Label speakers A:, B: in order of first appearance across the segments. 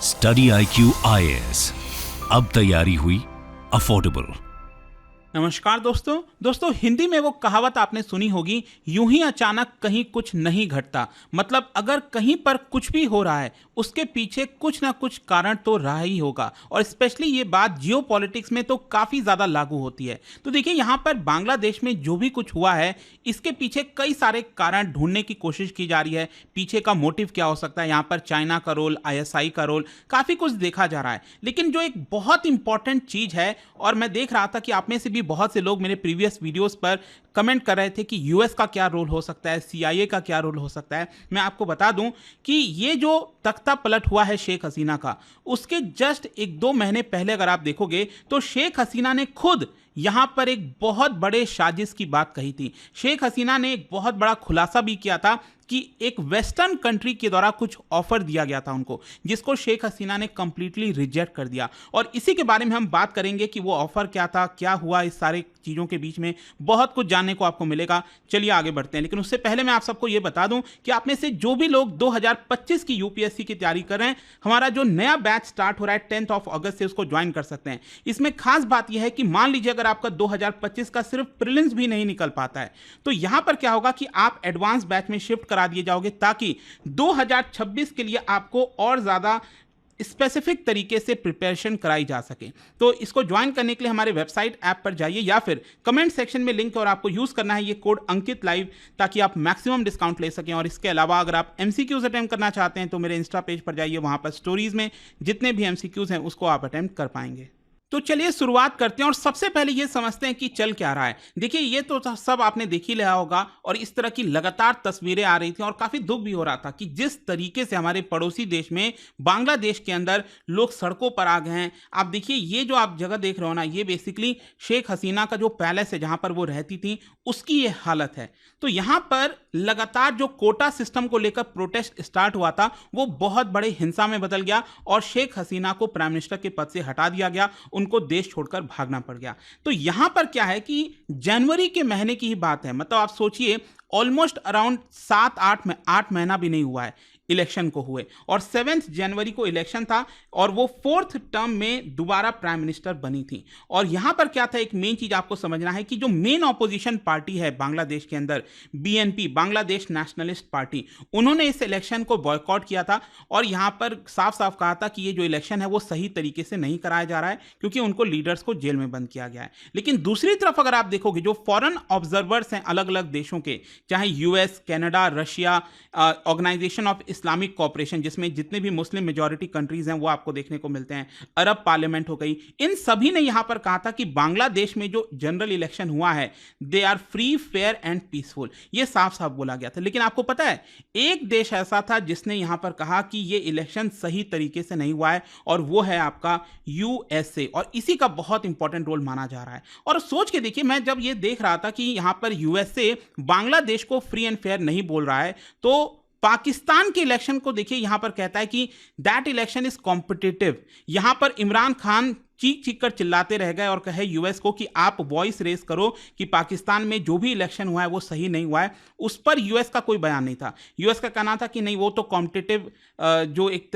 A: Study IQ IAS, अब तैयारी हुई अफोर्डेबल।
B: नमस्कार दोस्तों हिंदी में वो कहावत आपने सुनी होगी, यूं ही अचानक कहीं कुछ नहीं घटता। मतलब अगर कहीं पर कुछ भी हो रहा है उसके पीछे कुछ ना कुछ कारण तो रहा ही होगा, और स्पेशली ये बात जियो पॉलिटिक्स में तो काफ़ी ज़्यादा लागू होती है। तो देखिए यहाँ पर बांग्लादेश में जो भी कुछ हुआ है इसके पीछे कई सारे कारण ढूंढने की कोशिश की जा रही है। पीछे का मोटिव क्या हो सकता है, यहाँ पर चाइना का रोल, ISI का रोल, काफ़ी कुछ देखा जा रहा है। लेकिन जो एक बहुत इंपॉर्टेंट चीज़ है, और मैं देख रहा था कि आप में से भी बहुत से लोग मेरे प्रीवियस वीडियोस पर कमेंट कर रहे थे कि यूएस का क्या रोल हो सकता है, CIA का क्या रोल हो सकता है। मैं आपको बता दूं कि ये जो तख्ता पलट हुआ है शेख हसीना का, उसके जस्ट 1-2 महीने पहले अगर आप देखोगे तो शेख हसीना ने खुद यहां पर एक बहुत बड़े साजिश की बात कही थी। शेख हसीना ने एक बहुत बड़ा खुलासा भी किया था कि एक वेस्टर्न कंट्री के द्वारा कुछ ऑफर दिया गया था उनको, जिसको शेख हसीना ने कंप्लीटली रिजेक्ट कर दिया। और इसी के बारे में हम बात करेंगे कि वो ऑफर क्या था, क्या हुआ, इस सारे चीज़ों के बीच में बहुत कुछ जानने को आपको मिलेगा। चलिए आगे बढ़ते हैं, लेकिन उससे पहले मैं आप सबको ये बता दूं कि आप में से जो भी लोग 2025 की UPSC की तैयारी कर रहे हैं, हमारा जो नया बैच स्टार्ट हो रहा है 10 अगस्त से, उसको ज्वाइन कर सकते हैं। इसमें खास बात यह है कि मान लीजिए अगर आपका 2025 का सिर्फ प्रीलिम्स भी नहीं निकल पाता है, तो यहां पर क्या होगा कि आप एडवांस बैच में शिफ्ट करा दिए जाओगे, ताकि 2026 के लिए आपको और ज़्यादा स्पेसिफिक तरीके से प्रिपरेशन कराई जा सके। तो इसको ज्वाइन करने के लिए हमारे वेबसाइट ऐप पर जाइए, या फिर कमेंट सेक्शन में लिंक है और आपको यूज़ करना है ये कोड अंकित लाइव, ताकि आप मैक्सिमम डिस्काउंट ले सकें। और इसके अलावा अगर आप MCQs अटेम्प्ट करना चाहते हैं तो मेरे इंस्टा पेज पर जाइए, वहाँ पर स्टोरीज में जितने भी MCQs हैं उसको आप अटेम्प्ट कर पाएंगे। तो चलिए शुरुआत करते हैं, और सबसे पहले ये समझते हैं कि चल क्या रहा है। देखिए ये तो सब आपने देख ही लिया होगा, और इस तरह की लगातार तस्वीरें आ रही थी और काफ़ी दुख भी हो रहा था कि जिस तरीके से हमारे पड़ोसी देश में, बांग्लादेश के अंदर लोग सड़कों पर आ गए हैं। आप देखिए ये जो आप जगह देख रहे हो ना, ये बेसिकली शेख हसीना का जो पैलेस है जहाँ पर वो रहती थी, उसकी ये हालत है। तो यहाँ पर लगातार जो कोटा सिस्टम को लेकर प्रोटेस्ट स्टार्ट हुआ था वो बहुत बड़े हिंसा में बदल गया, और शेख हसीना को प्राइम मिनिस्टर के पद से हटा दिया गया, उनको देश छोड़कर भागना पड़ गया। तो यहां पर क्या है कि जनवरी के महीने की ही बात है, मतलब आप सोचिए ऑलमोस्ट अराउंड 7-8 महीना भी नहीं हुआ है इलेक्शन को हुए, और 7 जनवरी को इलेक्शन था, और वो 4th टर्म में दोबारा प्राइम मिनिस्टर बनी थी। और यहां पर क्या था, एक मेन चीज आपको समझना है कि जो मेन ऑपोजिशन पार्टी है बांग्लादेश के अंदर, BNP, बांग्लादेश नेशनलिस्ट पार्टी, उन्होंने इस इलेक्शन को बॉयकॉट किया था, और यहां पर साफ साफ कहा था कि ये जो इलेक्शन है वो सही तरीके से नहीं कराया जा रहा है, क्योंकि उनको लीडर्स को जेल में बंद किया गया है। लेकिन दूसरी तरफ अगर आप देखोगे, जो फॉरेन ऑब्जर्वर्स हैं अलग अलग देशों के, चाहे US, Canada, Russia, Organisation of Islamic Cooperation, जिसमें जितने भी मुस्लिम मेजॉरिटी कंट्रीज हैं वो आपको देखने को मिलते हैं, अरब पार्लियामेंट हो गई, इन सभी ने यहां पर कहा था कि बांग्लादेश में जो जनरल इलेक्शन हुआ है they are free, fair and peaceful. ये साफ साफ बोला गया था। लेकिन आपको पता है एक देश ऐसा था जिसने यहां पर कहा कि ये इलेक्शन सही तरीके से नहीं हुआ है, और वो है आपका USA, और इसी का बहुत इंपॉर्टेंट रोल माना जा रहा है। और सोच के देखिए, मैं जब ये देख रहा था कि यहां पर USA बांग्लादेश को फ्री एंड फेयर नहीं बोल रहा है, तो पाकिस्तान के इलेक्शन को देखिए, यहां पर कहता है कि दैट इलेक्शन इज कॉम्पिटिटिव। यहां पर इमरान खान चीख चीख कर चिल्लाते रह गए और कहे US को कि आप वॉइस रेस करो कि पाकिस्तान में जो भी इलेक्शन हुआ है वो सही नहीं हुआ है। उस पर US का कोई बयान नहीं था। US का कहना था कि नहीं, वो तो कॉम्पिटिटिव जो एक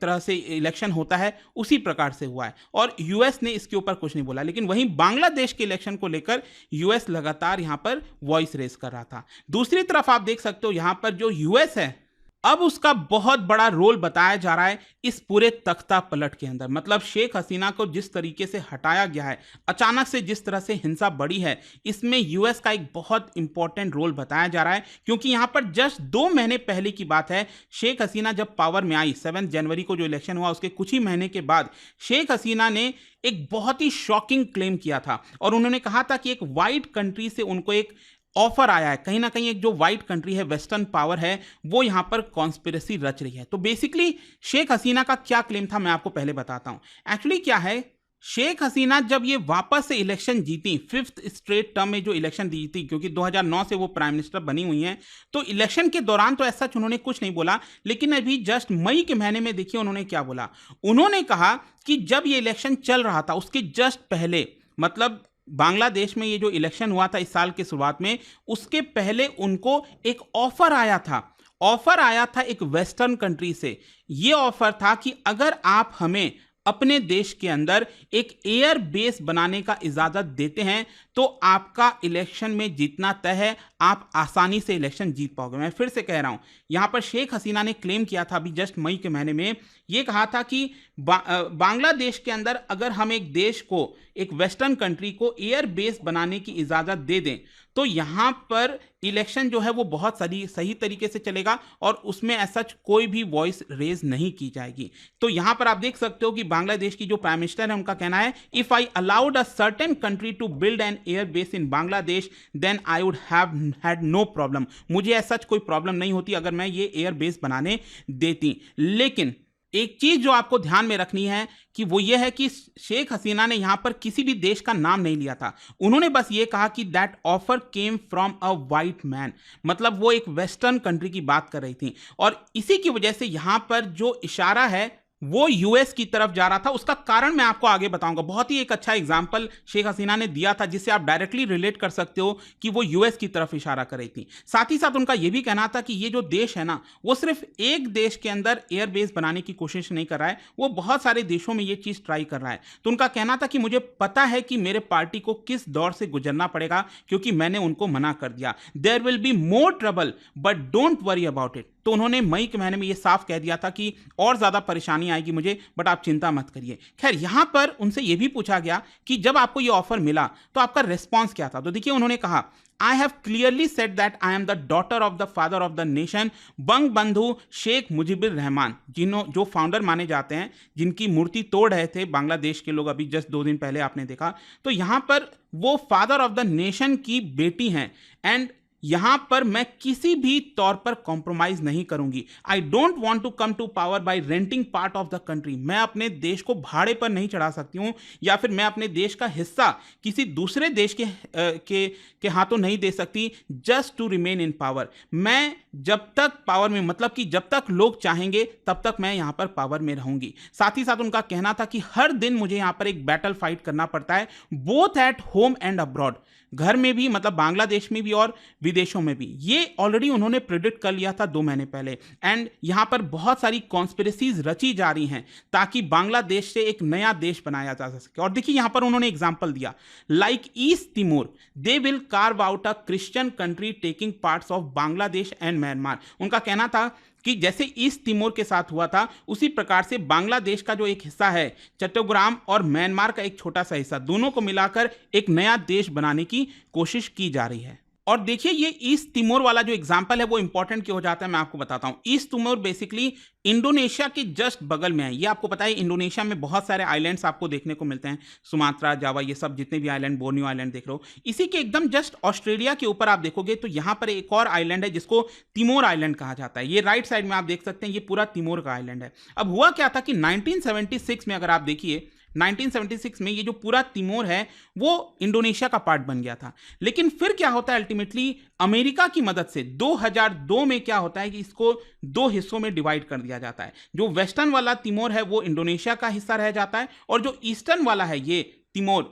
B: तरह से इलेक्शन होता है उसी प्रकार से हुआ है, और US ने इसके ऊपर कुछ नहीं बोला। लेकिन वहीं बांग्लादेश के इलेक्शन को लेकर US लगातार यहां पर वॉइस रेस कर रहा था। दूसरी तरफ आप देख सकते हो यहां पर जो US है, अब उसका बहुत बड़ा रोल बताया जा रहा है इस पूरे तख्ता पलट के अंदर। मतलब शेख हसीना को जिस तरीके से हटाया गया है, अचानक से जिस तरह से हिंसा बढ़ी है, इसमें US का एक बहुत इंपॉर्टेंट रोल बताया जा रहा है। क्योंकि यहां पर जस्ट 2 महीने पहले की बात है, शेख हसीना जब पावर में आई, 7 जनवरी को जो इलेक्शन हुआ उसके कुछ ही महीने के बाद शेख हसीना ने एक बहुत ही शॉकिंग क्लेम किया था, और उन्होंने कहा था कि एक वाइट कंट्री से उनको एक ऑफर आया है। कहीं ना कहीं एक जो वाइट कंट्री है, वेस्टर्न पावर है, वो यहां पर कॉन्स्पिरेसी रच रही है। तो बेसिकली शेख हसीना का क्या क्लेम था मैं आपको पहले बताता हूं। एक्चुअली क्या है, शेख हसीना जब ये वापस से इलेक्शन जीती, 5th स्ट्रेट टर्म में जो इलेक्शन जीती, क्योंकि 2009 से वो प्राइम मिनिस्टर बनी हुई हैं, तो इलेक्शन के दौरान तो ऐसा उन्होंने कुछ नहीं बोला। लेकिन अभी जस्ट मई के महीने में देखिए उन्होंने क्या बोला। उन्होंने कहा कि जब ये इलेक्शन चल रहा था उसके जस्ट पहले, मतलब बांग्लादेश में ये जो इलेक्शन हुआ था इस साल की शुरुआत में, उसके पहले उनको एक ऑफर आया था, ऑफर आया था एक वेस्टर्न कंट्री से। ये ऑफर था कि अगर आप हमें अपने देश के अंदर एक एयर बेस बनाने का इजाजत देते हैं तो आपका इलेक्शन में जीतना तय है, आप आसानी से इलेक्शन जीत पाओगे। मैं फिर से कह रहा हूं, यहां पर शेख हसीना ने क्लेम किया था अभी जस्ट मई के महीने में, यह कहा था कि बांग्लादेश के अंदर अगर हम एक देश को, एक वेस्टर्न कंट्री को एयर बेस बनाने की इजाजत दे दें तो यहां पर इलेक्शन जो है वो बहुत सही तरीके से चलेगा और उसमें ऐसा कोई भी वॉइस रेज नहीं की जाएगी। तो यहां पर आप देख सकते हो कि बांग्लादेश की जो प्राइम मिनिस्टर है उनका कहना है, if I allowed a certain country to build an air base in Bangladesh then I would have had no problem. मुझे ऐसा कोई प्रॉब्लम नहीं होती अगर मैं ये एयर बेस बनाने देती। लेकिन एक चीज जो आपको ध्यान में रखनी है कि वो ये है कि शेख हसीना ने यहां पर किसी भी देश का नाम नहीं लिया था। उन्होंने बस ये कहा कि that offer came from a white man, मतलब वो एक वेस्टर्न कंट्री की बात कर रही थी। और इसी की वजह से यहां पर जो इशारा है वो यूएस की तरफ जा रहा था। उसका कारण मैं आपको आगे बताऊंगा। बहुत ही एक अच्छा एग्जाम्पल शेख हसीना ने दिया था जिससे आप डायरेक्टली रिलेट कर सकते हो कि वो यूएस की तरफ इशारा कर रही थी। साथ ही साथ उनका यह भी कहना था कि ये जो देश है ना, वो सिर्फ एक देश के अंदर एयरबेस बनाने की कोशिश नहीं कर रहा है, वो बहुत सारे देशों में ये चीज ट्राई कर रहा है। तो उनका कहना था कि मुझे पता है कि मेरे पार्टी को किस दौर से गुजरना पड़ेगा क्योंकि मैंने उनको मना कर दिया। There will be more trouble but don't worry about it. तो उन्होंने मई के महीने में ये साफ कह दिया था कि और ज्यादा परेशानी आएगी मुझे, बट आप चिंता मत करिए। खैर, यहां पर उनसे यह भी पूछा गया कि जब आपको ये ऑफर मिला तो आपका रिस्पॉन्स क्या था। तो देखिए, उन्होंने कहा, I have clearly said that I am the daughter of the father of the nation, Bangabandhu Sheikh Mujibur Rahman, जो फाउंडर माने जाते हैं, जिनकी मूर्ति तोड़ रहे थे बांग्लादेश के लोग अभी जस्ट 2 दिन पहले आपने देखा। तो यहां पर वो फादर ऑफ द नेशन की बेटी हैं एंड यहां पर मैं किसी भी तौर पर कॉम्प्रोमाइज नहीं करूंगी। I don't want to come to power by renting part of the country. मैं अपने देश को भाड़े पर नहीं चढ़ा सकती हूं या फिर मैं अपने देश का हिस्सा किसी दूसरे देश के हाथों नहीं दे सकती just to remain in power. मैं जब तक पावर में, मतलब कि जब तक लोग चाहेंगे तब तक मैं यहां पर पावर में रहूंगी। साथ ही साथ उनका कहना था कि हर दिन मुझे यहां पर एक बैटल फाइट करना पड़ता है, both at home and abroad, घर में भी, मतलब बांग्लादेश में भी और विदेशों में भी। ये ऑलरेडी उन्होंने प्रिडिक्ट कर लिया था 2 महीने पहले। एंड यहां पर बहुत सारी कॉन्स्पिरेसीज रची जा रही हैं ताकि बांग्लादेश से एक नया देश बनाया जा सके। और देखिए, यहां पर उन्होंने एग्जांपल दिया, like east Timor they will carve out a Christian country taking parts of Bangladesh and Myanmar. उनका कहना था कि जैसे ईस्ट तिमोर के साथ हुआ था उसी प्रकार से बांग्लादेश का जो एक हिस्सा है चट्टोग्राम और म्यांमार का एक छोटा सा हिस्सा, दोनों को मिलाकर एक नया देश बनाने की कोशिश की जा रही है। और देखिए, ये ईस्ट तिमोर वाला जो एग्जांपल है वो इंपॉर्टेंट क्यों हो जाता है मैं आपको बताता हूं। ईस्ट तिमोर बेसिकली इंडोनेशिया के जस्ट बगल में है। ये आपको पता है, इंडोनेशिया में बहुत सारे आइलैंड्स आपको देखने को मिलते हैं, सुमात्रा, जावा, ये सब जितने भी आइलैंड, बोर्नियो आइलैंड देख रहे हो। इसी के एकदम जस्ट ऑस्ट्रेलिया के ऊपर आप देखोगे तो यहां पर एक और आइलैंड है जिसको तिमोर आइलैंड कहा जाता है। ये राइट साइड में आप देख सकते हैं, ये पूरा तिमोर का आइलैंड है। अब हुआ क्या था कि 1976 में, अगर आप देखिए 1976 में ये जो पूरा तिमोर है वो इंडोनेशिया का पार्ट बन गया था। लेकिन फिर क्या होता है, अल्टीमेटली अमेरिका की मदद से 2002 में क्या होता है कि इसको 2 हिस्सों में डिवाइड कर दिया जाता है। जो वेस्टर्न वाला तिमोर है वो इंडोनेशिया का हिस्सा रह जाता है और जो ईस्टर्न वाला है ये तिमोर,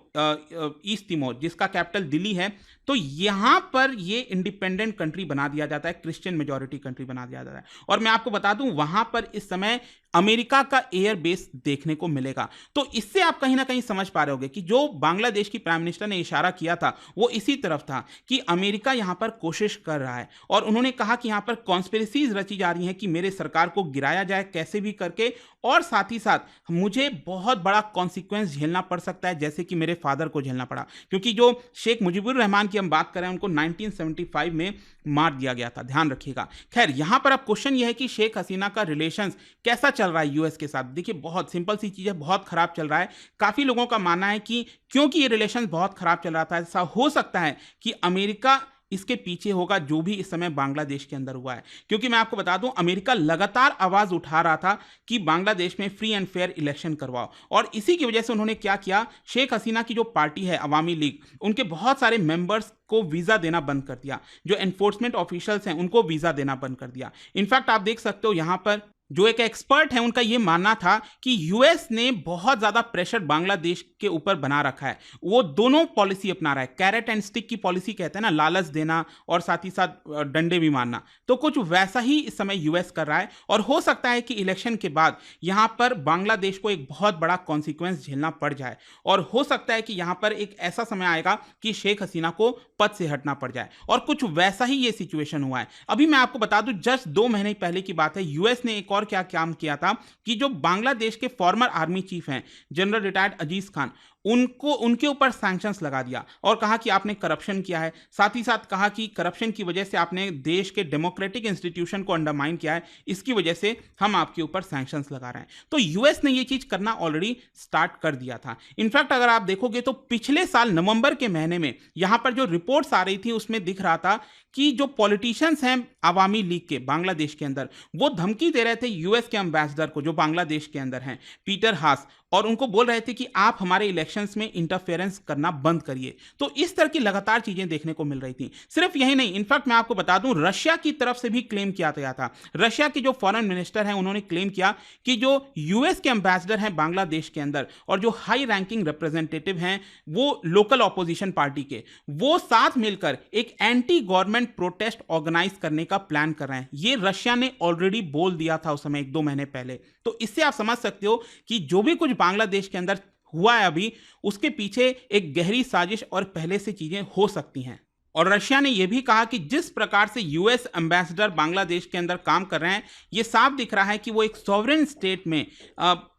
B: ईस्ट तिमोर, जिसका कैपिटल दिल्ली है, तो यहां पर ये इंडिपेंडेंट कंट्री बना दिया जाता है, क्रिश्चियन मेजॉरिटी कंट्री बना दिया जाता है। और मैं आपको बता दूं, वहां पर इस समय अमेरिका का एयर बेस देखने को मिलेगा। तो इससे आप कहीं ना कहीं समझ पा रहे होंगे कि जो बांग्लादेश की प्राइम मिनिस्टर ने इशारा किया था वो इसी तरफ था कि अमेरिका यहां पर कोशिश कर रहा है। और उन्होंने कहा कि यहां पर कॉन्स्पिरेसीज रची जा रही हैं कि मेरे सरकार को गिराया जाए कैसे भी करके, और साथ ही साथ मुझे बहुत बड़ा कॉन्सिक्वेंस झेलना पड़ सकता है जैसे कि मेरे फादर को झेलना पड़ा, क्योंकि जो शेख मुजीबुर रहमान की हम बात कर रहे हैं उनको 1975 में मार दिया गया था, ध्यान रखिएगा। खैर, यहां पर अब क्वेश्चन यह है कि शेख हसीना का रिलेशंस कैसा चल रहा है यूएस के साथ। देखिए, बहुत सिंपल सी चीज है, बहुत खराब चल रहा है। काफी लोगों का मानना है कि क्योंकि ये रिलेशन बहुत खराब चल रहा था, ऐसा हो सकता है कि अमेरिका इसके पीछे होगा जो भी इस समय बांग्लादेश के अंदर हुआ है। क्योंकि मैं आपको बता दूं, अमेरिका लगातार आवाज उठा रहा था कि बांग्लादेश में फ्री एंड फेयर इलेक्शन करवाओ, और इसी की वजह से उन्होंने क्या किया, शेख हसीना की जो पार्टी है अवामी लीग, उनके बहुत सारे मेंबर्स को वीजा देना बंद कर दिया। जो एनफोर्समेंट ऑफिशियल्स हैं उनको वीजा देना बंद कर दिया। इनफैक्ट आप देख सकते हो यहां पर जो एक एक्सपर्ट है उनका ये मानना था कि यूएस ने बहुत ज्यादा प्रेशर बांग्लादेश के ऊपर बना रखा है। वो दोनों पॉलिसी अपना रहा है, कैरेट एंड स्टिक की पॉलिसी कहते हैं ना, लालच देना और साथ ही साथ डंडे भी मारना। तो कुछ वैसा ही इस समय यूएस कर रहा है और हो सकता है कि इलेक्शन के बाद यहां पर बांग्लादेश को एक बहुत बड़ा कॉन्सिक्वेंस झेलना पड़ जाए और हो सकता है कि यहां पर एक ऐसा समय आएगा कि शेख हसीना को पद से हटना पड़ जाए और कुछ वैसा ही ये सिचुएशन हुआ है। अभी मैं आपको बता दूं, जस्ट 2 महीने पहले की बात है, यूएस ने एक और क्या काम किया था कि जो बांग्लादेश के फॉर्मर आर्मी चीफ हैं जनरल रिटायर्ड अजीज खान, उनको उनके ऊपर सैंक्शंस लगा दिया और कहा कि आपने करप्शन किया है। साथ ही साथ कहा कि करप्शन की वजह से आपने देश के डेमोक्रेटिक इंस्टीट्यूशन को अंडरमाइन किया है, इसकी वजह से हम आपके ऊपर सैंक्शंस लगा रहे हैं। तो यूएस ने ये चीज करना ऑलरेडी स्टार्ट कर दिया था। इनफैक्ट अगर आप देखोगे तो पिछले साल नवंबर के महीने में यहां पर जो रिपोर्ट्स आ रही थी उसमें दिख रहा था कि जो पॉलिटिशियंस हैं अवामी लीग के बांग्लादेश के अंदर, वो धमकी दे रहे थे यूएस के एम्बेसडर को जो बांग्लादेश के अंदर हैं, पीटर हास, और उनको बोल रहे थे कि आप हमारे इलेक्शंस में इंटरफेरेंस करना बंद करिए। तो इस तरह की लगातार चीजें देखने को मिल रही थी। सिर्फ यही नहीं, इनफैक्ट मैं आपको बता दूं, रशिया की तरफ से भी क्लेम किया गया था। रशिया के जो फॉरेन मिनिस्टर हैं उन्होंने क्लेम किया कि जो यूएस के एम्बेसडर हैं बांग्लादेश के अंदर और जो हाई रैंकिंग रिप्रेजेंटेटिव हैं वो लोकल ऑपोजिशन पार्टी के, वो साथ मिलकर एक एंटी गवर्नमेंट प्रोटेस्ट ऑर्गेनाइज करने का प्लान कर रहे हैं। ये रशिया ने ऑलरेडी बोल दिया था उस समय 1-2 महीने पहले। तो इससे आप समझ सकते हो कि जो भी कुछ बांग्लादेश के अंदर हुआ है अभी, उसके पीछे एक गहरी साजिश और पहले से चीजें हो सकती हैं। और रशिया ने यह भी कहा कि जिस प्रकार से यूएस एम्बेसडर बांग्लादेश के अंदर काम कर रहे हैं, यह साफ दिख रहा है कि वो एक सॉवरेन स्टेट में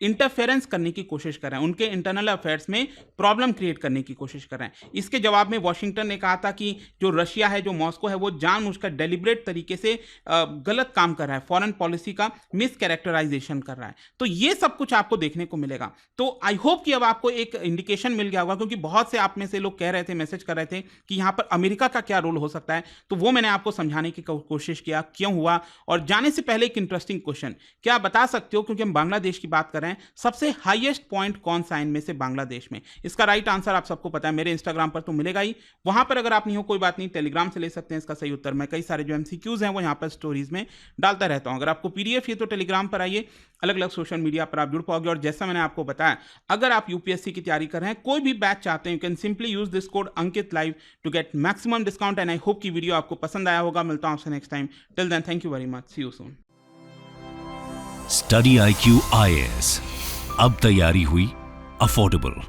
B: इंटरफेरेंस करने की कोशिश कर रहे हैं, उनके इंटरनल अफेयर्स में प्रॉब्लम क्रिएट करने की कोशिश कर रहे हैं। इसके जवाब में वॉशिंगटन ने कहा था कि जो रशिया है, जो मॉस्को है, वो जानबूझकर डेलिब्रेट तरीके से गलत काम कर रहा है, फॉरेन पॉलिसी का मिस कैरेक्टराइजेशन कर रहा है। तो ये सब कुछ आपको देखने को मिलेगा। तो आई होप कि अब आपको एक इंडिकेशन मिल गया होगा, क्योंकि बहुत से आप में से लोग कह रहे थे, मैसेज कर रहे थे कि यहाँ पर अमेरिका का क्या रोल हो सकता है। तो वो मैंने आपको समझाने की कोशिश किया क्यों हुआ। और जाने से पहले एक इंटरेस्टिंग क्वेश्चन, क्या आप बता सकते हो, क्योंकि हम बांग्लादेश की बात कर रहे हैं, सबसे हाईएस्ट पॉइंट कौन सा इनमें से बांग्लादेश में? इसका राइट आंसर आप सबको पता है, मेरे इंस्टाग्राम पर तो मिलेगा ही। वहां पर अगर आप नहीं हो कोई बात नहीं, टेलीग्राम से ले सकते हैं इसका सही उत्तर। मैं कई सारे जो एमसीक्यूज हैं वो यहाँ पर स्टोरीज में डालता रहता हूं। अगर आपको पीडीएफ ये तो टेलीग्राम पर आइए, अलग अलग सोशल मीडिया पर आप जुड़ पाओगे। और जैसा मैंने आपको बताया, अगर आप यूपीएससी की तैयारी कर रहे हैं, कोई भी बैच चाहते हैं, you can simply use this code Ankit live to get maximum discount. And I hope की वीडियो आपको पसंद आया होगा। मिलता हूं आपसे next time. Till then, thank you very much, see you soon.
A: Study IQ IAS, अब तैयारी हुई अफोर्डेबल।